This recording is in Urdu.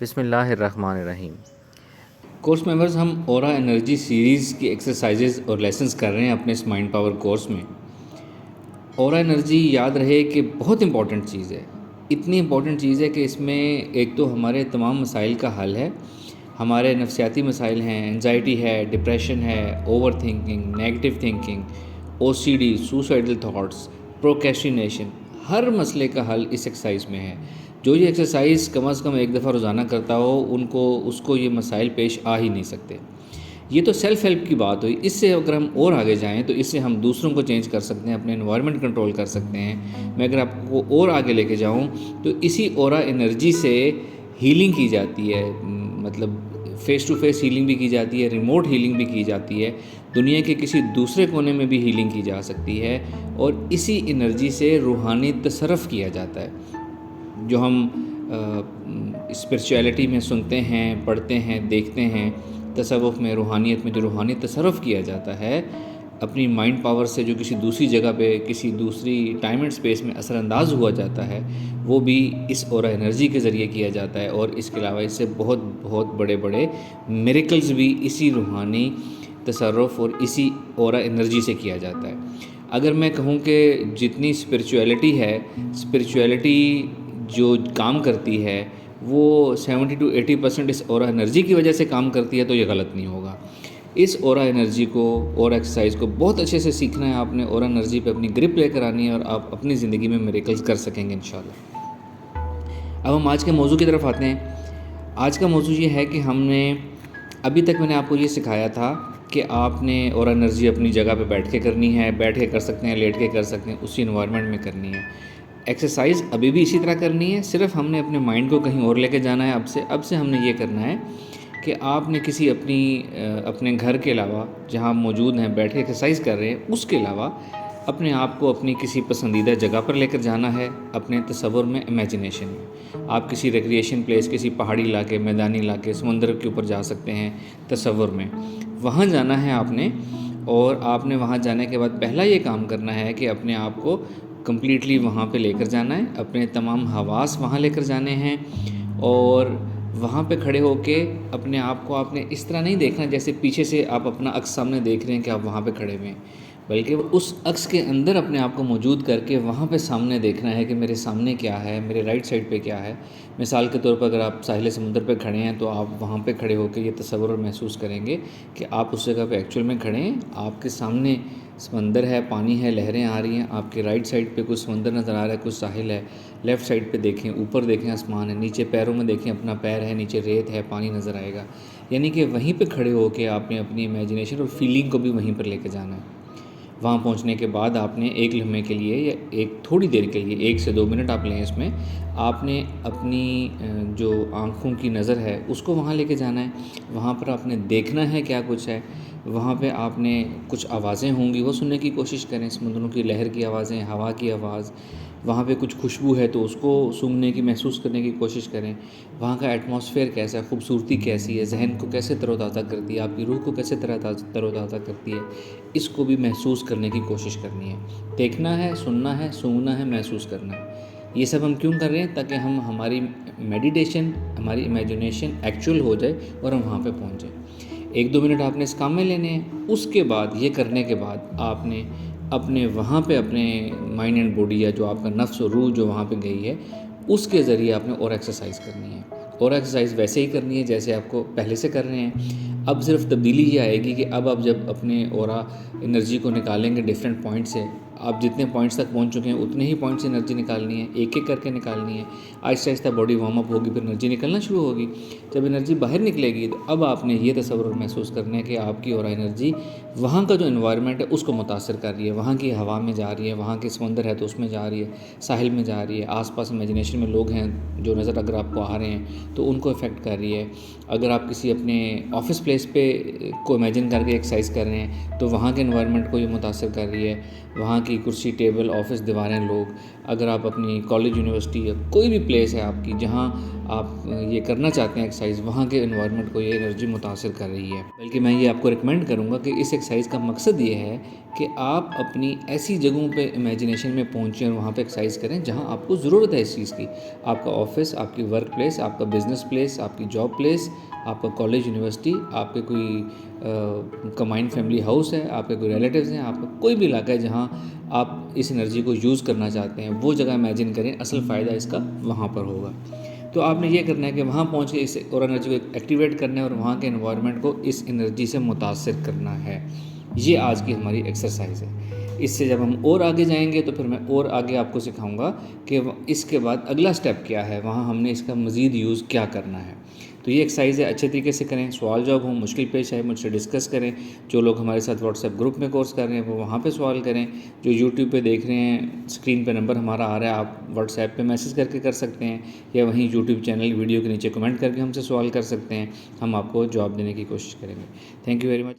بسم اللہ الرحمن الرحیم۔ کورس ممبرز، ہم اورا انرجی سیریز کی ایکسرسائزز اور لیسنز کر رہے ہیں اپنے اس مائنڈ پاور کورس میں۔ اورا انرجی یاد رہے کہ بہت امپورٹنٹ چیز ہے، اتنی امپورٹنٹ چیز ہے کہ اس میں ایک تو ہمارے تمام مسائل کا حل ہے، ہمارے نفسیاتی مسائل ہیں، انزائٹی ہے، ڈپریشن ہے، over thinking, negative thinking, O C D, suicidal thoughts, procrastination, ہر مسئلے کا حل اس ایکسرسائز میں ہے۔ جو یہ ایکسرسائز کم از کم ایک دفعہ روزانہ کرتا ہو اس کو یہ مسائل پیش آ ہی نہیں سکتے۔ یہ تو سیلف ہیلپ کی بات ہوئی، اس سے اگر ہم اور آگے جائیں تو اس سے ہم دوسروں کو چینج کر سکتے ہیں، اپنے انوائرمنٹ کنٹرول کر سکتے ہیں۔ میں اگر آپ کو اور آگے لے کے جاؤں تو اسی اورا انرجی سے ہیلنگ کی جاتی ہے، مطلب فیس ٹو فیس ہیلنگ بھی کی جاتی ہے، ریموٹ ہیلنگ بھی کی جاتی ہے، دنیا کے کسی دوسرے کونے میں بھی ہیلنگ کی جا سکتی ہے، اور اسی انرجی سے روحانی تصرف کیا جاتا ہے۔ جو ہم اسپرچویلٹی میں سنتے ہیں، پڑھتے ہیں، دیکھتے ہیں، تصوف میں، روحانیت میں جو روحانی تصرف کیا جاتا ہے اپنی مائنڈ پاور سے، جو کسی دوسری جگہ پہ، کسی دوسری ٹائم اینڈ اسپیس میں اثر انداز ہوا جاتا ہے، وہ بھی اس اورا انرجی کے ذریعے کیا جاتا ہے۔ اور اس کے علاوہ اس سے بہت بہت بڑے بڑے میریکلز بھی اسی روحانی تصرف اور اسی اورا انرجی سے کیا جاتا ہے۔ اگر میں کہوں کہ جتنی اسپرچویلٹی ہے، اسپرچویلٹی جو کام کرتی ہے وہ 70 to 80% اس اورا انرجی کی وجہ سے کام کرتی ہے، تو یہ غلط نہیں ہوگا۔ اس اورا انرجی کو، اورا ایکسرسائز کو بہت اچھے سے سیکھنا ہے آپ نے، اورا انرجی پہ اپنی گرپ لے کر آنی ہے، اور آپ اپنی زندگی میں میریکلز کر سکیں گے انشاءاللہ۔ اب ہم آج کے موضوع کی طرف آتے ہیں۔ آج کا موضوع یہ ہے کہ ہم نے ابھی تک میں نے آپ کو یہ سکھایا تھا کہ آپ نے اورا انرجی اپنی جگہ پہ بیٹھ کے کرنی ہے، بیٹھ کے کر سکتے ہیں، لیٹ کے کر سکتے ہیں، اسی انوائرمنٹ میں کرنی ہے۔ ایکسرسائز ابھی بھی اسی طرح کرنی ہے، صرف ہم نے اپنے مائنڈ کو کہیں اور لے کے جانا ہے۔ اب سے ہم نے یہ کرنا ہے کہ آپ نے کسی اپنے گھر کے علاوہ، جہاں موجود ہیں بیٹھ کے ایکسرسائز کر رہے ہیں، اس کے علاوہ اپنے آپ کو اپنی کسی پسندیدہ جگہ پر لے کر جانا ہے، اپنے تصور میں، امیجنیشن میں۔ آپ کسی ریکریشن پلیس، کسی پہاڑی علاقے، میدانی علاقے، سمندر کے اوپر جا سکتے ہیں تصور میں، وہاں جانا ہے آپ نے۔ اور آپ نے وہاں جانے کے بعد پہلا یہ کام کرنا ہے کہ اپنے آپ کو کمپلیٹلی وہاں پہ لے کر جانا ہے، اپنے تمام حواس وہاں لے کر جانے ہیں، اور وہاں پہ کھڑے ہو کے اپنے آپ کو آپ نے اس طرح نہیں دیکھنا جیسے پیچھے سے آپ اپنا عکس سامنے دیکھ رہے ہیں کہ آپ وہاں پہ کھڑے ہوئے ہیں، بلکہ اس عکس کے اندر اپنے آپ کو موجود کر کے وہاں پہ سامنے دیکھنا ہے کہ میرے سامنے کیا ہے، میرے رائٹ سائڈ پہ کیا ہے۔ مثال کے طور پر اگر آپ ساحل سمندر پہ کھڑے ہیں تو آپ وہاں پہ کھڑے ہو کے یہ تصور اور محسوس کریں گے کہ آپ اس جگہ پہ ایکچوئل میں کھڑے ہیں، آپ کے سامنے سمندر ہے، پانی ہے، لہریں آ رہی ہیں، آپ کے رائٹ سائڈ پہ کچھ سمندر نظر آ رہا ہے، کچھ ساحل ہے، لیفٹ سائڈ پہ دیکھیں، اوپر دیکھیں آسمان ہے، نیچے پیروں میں دیکھیں اپنا پیر ہے، نیچے ریت ہے، پانی نظر آئے گا۔ یعنی کہ وہیں پہ کھڑے ہو کے آپ نے اپنی امیجنیشن اور فیلنگ کو بھی وہیں پر لے کے جانا ہے۔ وہاں پہنچنے کے بعد آپ نے ایک لمحے کے لیے یا ایک تھوڑی دیر کے لیے، 1 سے 2 منٹ آپ لیں، اس میں آپ نے اپنی جو آنکھوں کی نظر ہے اس کو وہاں لے کے جانا ہے۔ وہاں پر آپ نے دیکھنا ہے کیا کچھ ہے، وہاں پہ آپ نے کچھ آوازیں ہوں گی وہ سننے کی کوشش کریں، سمندروں کی لہر کی آوازیں، ہوا کی آواز، وہاں پہ کچھ خوشبو ہے تو اس کو سونگھنے کی، محسوس کرنے کی کوشش کریں۔ وہاں کا ایٹماسفیئر کیسا ہے، خوبصورتی کیسی ہے، ذہن کو کیسے تر و تازہ کرتی ہے، آپ کی روح کو کیسے تر و تازہ کرتی ہے، اس کو بھی محسوس کرنے کی کوشش کرنی ہے۔ دیکھنا ہے، سننا ہے، سونگھنا ہے، محسوس کرنا ہے۔ یہ سب ہم کیوں کر رہے ہیں؟ تاکہ ہماری میڈیٹیشن، ہماری امیجنیشن ایکچوئل ہو جائے اور ہم وہاں پہ پہنچ جائیں۔ 1-2 منٹ آپ نے اس کام میں لینے ہیں۔ اس کے بعد، یہ کرنے کے بعد، آپ نے اپنے وہاں پہ اپنے مائنڈ اینڈ باڈی، یا جو آپ کا نفس اور روح جو وہاں پہ گئی ہے، اس کے ذریعے آپ نے اور ایکسرسائز کرنی ہے۔ اور ایکسرسائز ویسے ہی کرنی ہے جیسے آپ کو پہلے سے کر رہے ہیں۔ اب صرف تبدیلی یہ آئے گی کہ اب آپ جب اپنے اورا انرجی کو نکالیں گے ڈفرینٹ پوائنٹ سے، آپ جتنے پوائنٹس تک پہنچ چکے ہیں اتنے ہی پوائنٹ سے انرجی نکالنی ہے، ایک ایک کر کے نکالنی ہے۔ آہستہ آہستہ باڈی وارم اپ ہوگی، پھر انرجی نکلنا شروع ہوگی۔ جب انرجی باہر نکلے گی تو اب آپ نے یہ تصور اور محسوس کرنا ہے کہ آپ کی اورا انرجی وہاں کا جو انوائرمنٹ ہے اس کو متاثر کر رہی ہے، وہاں کی ہوا میں جا رہی ہے، وہاں کے سمندر ہے تو اس میں جا رہی ہے، ساحل میں جا رہی ہے، آس پاس امیجنیشن میں لوگ ہیں جو نظر اگر آپ کو آ رہے ہیں تو ان کو افیکٹ کر رہی ہے۔ اگر آپ کسی اپنے آفس پلیس پہ کو امیجن کر کے ایکسرسائز کر رہے ہیں تو وہاں کے انوائرمنٹ کو یہ متاثر کر رہی ہے، وہاں کی کرسی، ٹیبل، آفس، دیواریں، لوگ۔ اگر آپ اپنی کالج، یونیورسٹی یا کوئی بھی پلیس ہے آپ کی جہاں آپ یہ کرنا چاہتے ہیں ایکسرسائز، وہاں کے انوائرمنٹ کو یہ انرجی متاثر کر رہی ہے۔ بلکہ میں یہ آپ کو ریکمینڈ کروں گا کہ اس ایکسرسائز کا مقصد یہ ہے کہ آپ اپنی ایسی جگہوں پہ امیجنیشن میں پہنچیں اور وہاں پہ ایکسرسائز کریں جہاں آپ کو ضرورت ہے اس چیز کی. آپ کا آفس، آپ کی ورک پلیس، آپ کا بزنس پلیس، آپ کی جاب پلیس، آپ کا کالج یونیورسٹی، آپ کے کوئی کمبائنڈ فیملی ہاؤس ہے، آپ کے کوئی ریلیٹیوز ہیں، آپ کا کوئی بھی علاقہ ہے جہاں آپ اس انرجی کو یوز کرنا چاہتے ہیں، وہ جگہ امیجن کریں. اصل فائدہ اس کا وہاں پر ہوگا. تو آپ نے یہ کرنا ہے کہ وہاں پہنچ کے اس اور انرجی کو ایکٹیویٹ کرنا ہے اور وہاں کے انوائرمنٹ کو اس انرجی سے متاثر کرنا ہے. یہ آج کی ہماری ایکسرسائز ہے. اس سے جب ہم اور آگے جائیں گے تو پھر میں اور آگے آپ کو سکھاؤں گا کہ اس کے بعد اگلا سٹیپ کیا ہے، وہاں ہم نے اس کا مزید یوز کیا کرنا ہے. تو یہ ایکسرسائز ہے، اچھے طریقے سے کریں. سوال جواب ہوں، مشکل پیش آئے، مجھ سے ڈسکس کریں. جو لوگ ہمارے ساتھ واٹس ایپ گروپ میں کورس کر رہے ہیں وہ وہاں پہ سوال کریں. جو یوٹیوب پہ دیکھ رہے ہیں، اسکرین پہ نمبر ہمارا آ رہا ہے، آپ واٹس ایپ پہ میسج کر کے کر سکتے ہیں، یا وہیں یوٹیوب چینل ویڈیو کے نیچے کمنٹ کر کے ہم سے سوال کر سکتے ہیں. ہم آپ کو جواب دینے کی کوشش کریں گے. Thank you very much.